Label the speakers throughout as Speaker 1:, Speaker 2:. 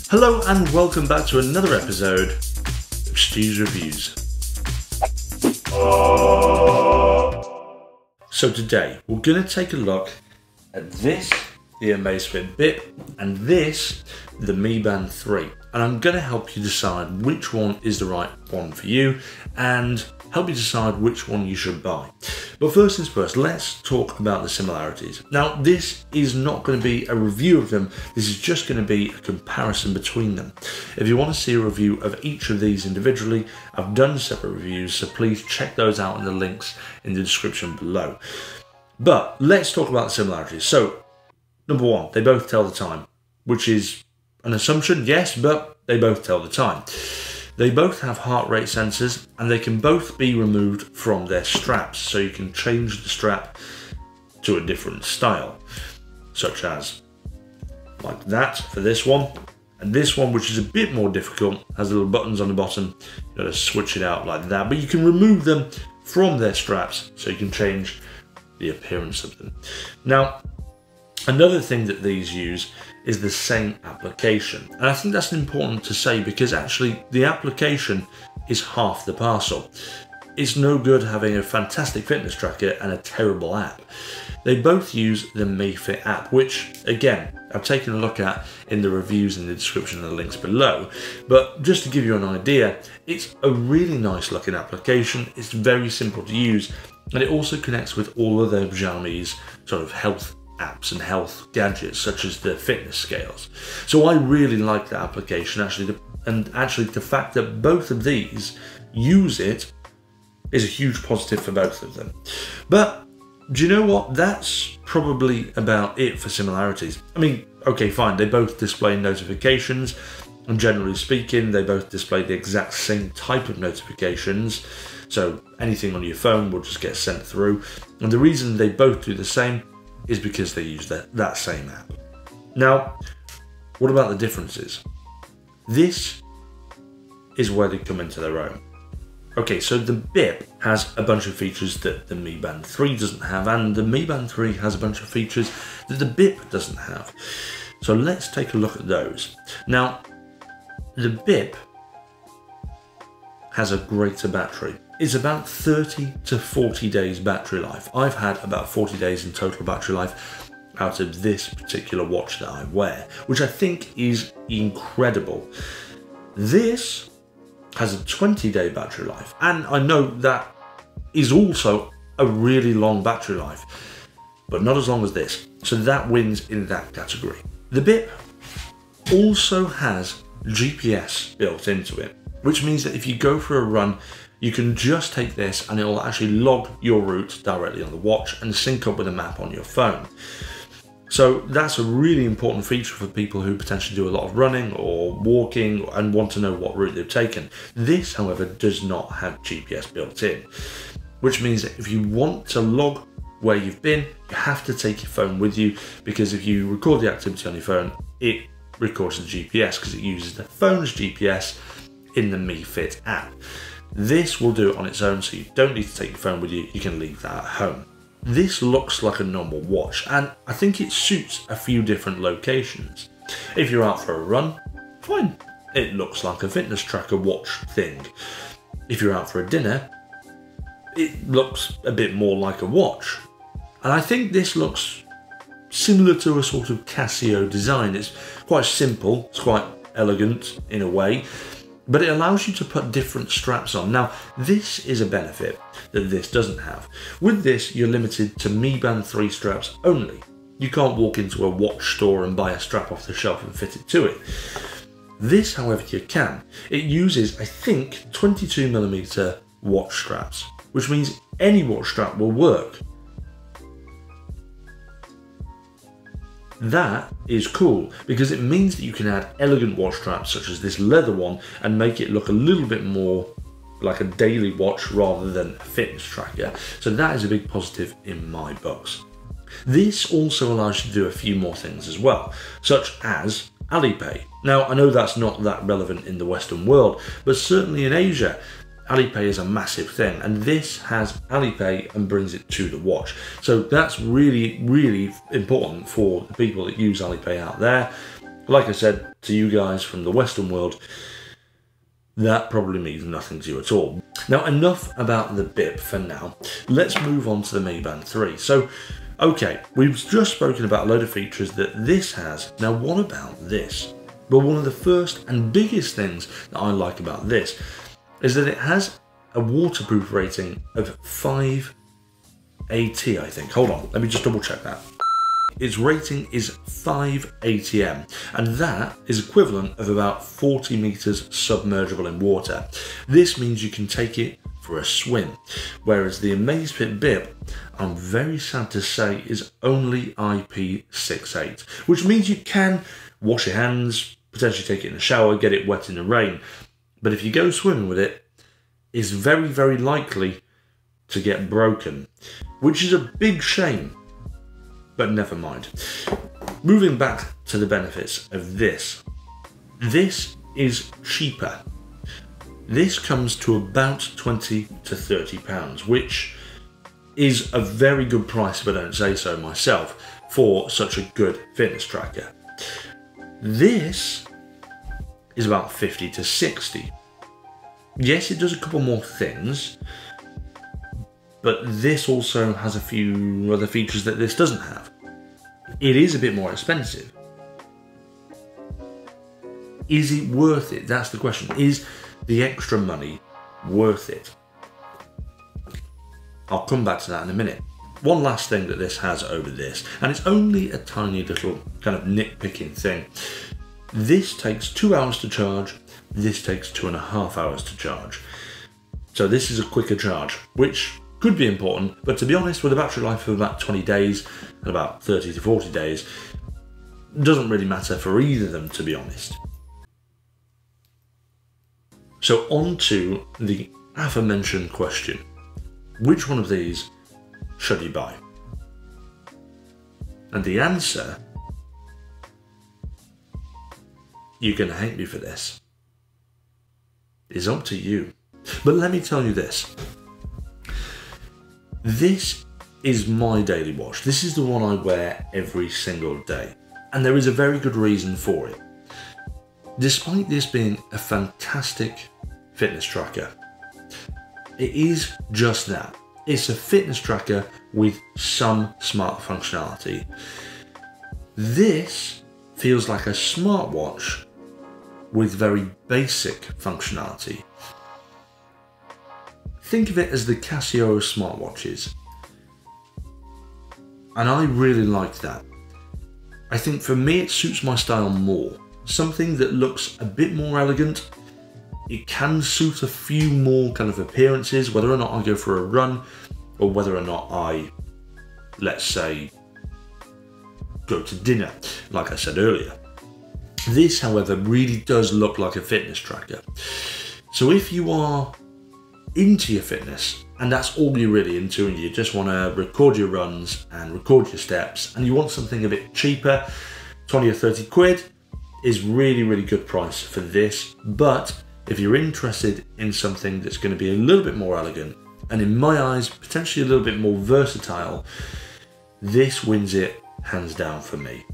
Speaker 1: Hello and welcome back to another episode of Stu's Reviews. So today we're going to take a look at this, the Amazfit Bip, and this, the Mi Band 3. And I'm going to help you decide which one is the right one for you and help you decide which one you should buy. But first things first, let's talk about the similarities. Now, this is not going to be a review of them. This is just going to be a comparison between them. If you want to see a review of each of these individually, I've done separate reviews, so please check those out in the links in the description below. But let's talk about the similarities. So, number one, they both tell the time, which is an assumption, yes, but they both tell the time. They both have heart rate sensors and they can both be removed from their straps, so you can change the strap to a different style, such as like that for this one. And this one, which is a bit more difficult, has little buttons on the bottom. You gotta switch it out like that, but you can remove them from their straps so you can change the appearance of them. Now, another thing that these use is the same application. And I think that's important to say because actually the application is half the parcel. It's no good having a fantastic fitness tracker and a terrible app. They both use the Mi Fit app, which again, I've taken a look at in the reviews in the description and the links below. But just to give you an idea, it's a really nice looking application. It's very simple to use and it also connects with all of the Xiaomi's sort of health apps and health gadgets such as the fitness scales. So I really like that application and the fact that both of these use it is a huge positive for both of them. But do you know what? That's probably about it for similarities. I mean, okay, fine, they both display notifications and generally speaking they both display the exact same type of notifications, so anything on your phone will just get sent through, and the reason they both do the same is because they use that same app. Now, what about the differences? This is where they come into their own. Okay, so the Bip has a bunch of features that the Mi Band 3 doesn't have, and the Mi Band 3 has a bunch of features that the Bip doesn't have. So let's take a look at those. Now, the Bip has a greater battery. It's about 30 to 40 days battery life. I've had about 40 days in total battery life out of this particular watch that I wear, which I think is incredible. This has a 20-day battery life, and I know that is also a really long battery life, but not as long as this. So that wins in that category. The Bip also has GPS built into it, which means that if you go for a run, you can just take this and it will actually log your route directly on the watch and sync up with a map on your phone. So that's a really important feature for people who potentially do a lot of running or walking and want to know what route they've taken. This, however, does not have GPS built in, which means that if you want to log where you've been, you have to take your phone with you, because if you record the activity on your phone, it records the GPS because it uses the phone's GPS in the Mi Fit app. This will do it on its own, so you don't need to take your phone with you, you can leave that at home. This looks like a normal watch, and I think it suits a few different locations. If you're out for a run, fine, it looks like a fitness tracker watch thing. If you're out for a dinner, it looks a bit more like a watch. And I think this looks similar to a sort of Casio design. It's quite simple, it's quite elegant in a way, but it allows you to put different straps on. Now, this is a benefit that this doesn't have. With this, you're limited to Mi Band 3 straps only. You can't walk into a watch store and buy a strap off the shelf and fit it to it. This, however, you can. It uses, I think, 22mm watch straps, which means any watch strap will work. That is cool because it means that you can add elegant watch straps such as this leather one and make it look a little bit more like a daily watch rather than a fitness tracker. So that is a big positive in my books. This also allows you to do a few more things as well, such as Alipay. Now, I know that's not that relevant in the Western world, but certainly in Asia, Alipay is a massive thing, and this has Alipay and brings it to the watch. So that's really, really important for the people that use Alipay out there. Like I said to you guys from the Western world, that probably means nothing to you at all. Now, enough about the Bip for now. Let's move on to the Mi Band 3. So, okay, we've just spoken about a load of features that this has. Now, what about this? Well, one of the first and biggest things that I like about this is that it has a waterproof rating of 5 AT, I think. Hold on, let me just double check that. Its rating is 5 ATM, and that is equivalent of about 40 meters submergible in water. This means you can take it for a swim, whereas the Amazfit Bip, I'm very sad to say, is only IP68, which means you can wash your hands, potentially take it in the shower, get it wet in the rain, but if you go swimming with it, it's very, very likely to get broken, which is a big shame. But never mind. Moving back to the benefits of this. This is cheaper. This comes to about £20 to £30, which is a very good price, if I don't say so myself, for such a good fitness tracker. This is about 50 to 60. Yes, it does a couple more things, but this also has a few other features that this doesn't have. It is a bit more expensive. Is it worth it? That's the question. Is the extra money worth it? I'll come back to that in a minute. One last thing that this has over this, and it's only a tiny little kind of nitpicking thing. This takes 2 hours to charge. This takes 2.5 hours to charge. So this is a quicker charge, which could be important, but to be honest, with a battery life of about 20 days and about 30 to 40 days, doesn't really matter for either of them, to be honest. So on to the aforementioned question. Which one of these should you buy? And the answer, you're going to hate me for this, is up to you. But let me tell you this. This is my daily watch. This is the one I wear every single day. And there is a very good reason for it. Despite this being a fantastic fitness tracker, it is just that. It's a fitness tracker with some smart functionality. This feels like a smartwatch with very basic functionality. Think of it as the Casio smartwatches. And I really like that. I think for me it suits my style more. Something that looks a bit more elegant. It can suit a few more kind of appearances, whether or not I go for a run, or whether or not I, let's say, go to dinner, like I said earlier. This, however, really does look like a fitness tracker. So if you are into your fitness, and that's all you're really into, and you just want to record your runs and record your steps, and you want something a bit cheaper, 20 or 30 quid is really, really good price for this. But if you're interested in something that's going to be a little bit more elegant, and in my eyes, potentially a little bit more versatile, this wins it hands down for me.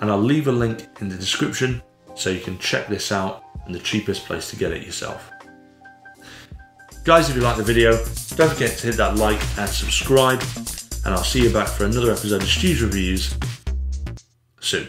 Speaker 1: And I'll leave a link in the description so you can check this out and the cheapest place to get it yourself. Guys, if you liked the video, don't forget to hit that like and subscribe, and I'll see you back for another episode of Stu's Reviews soon.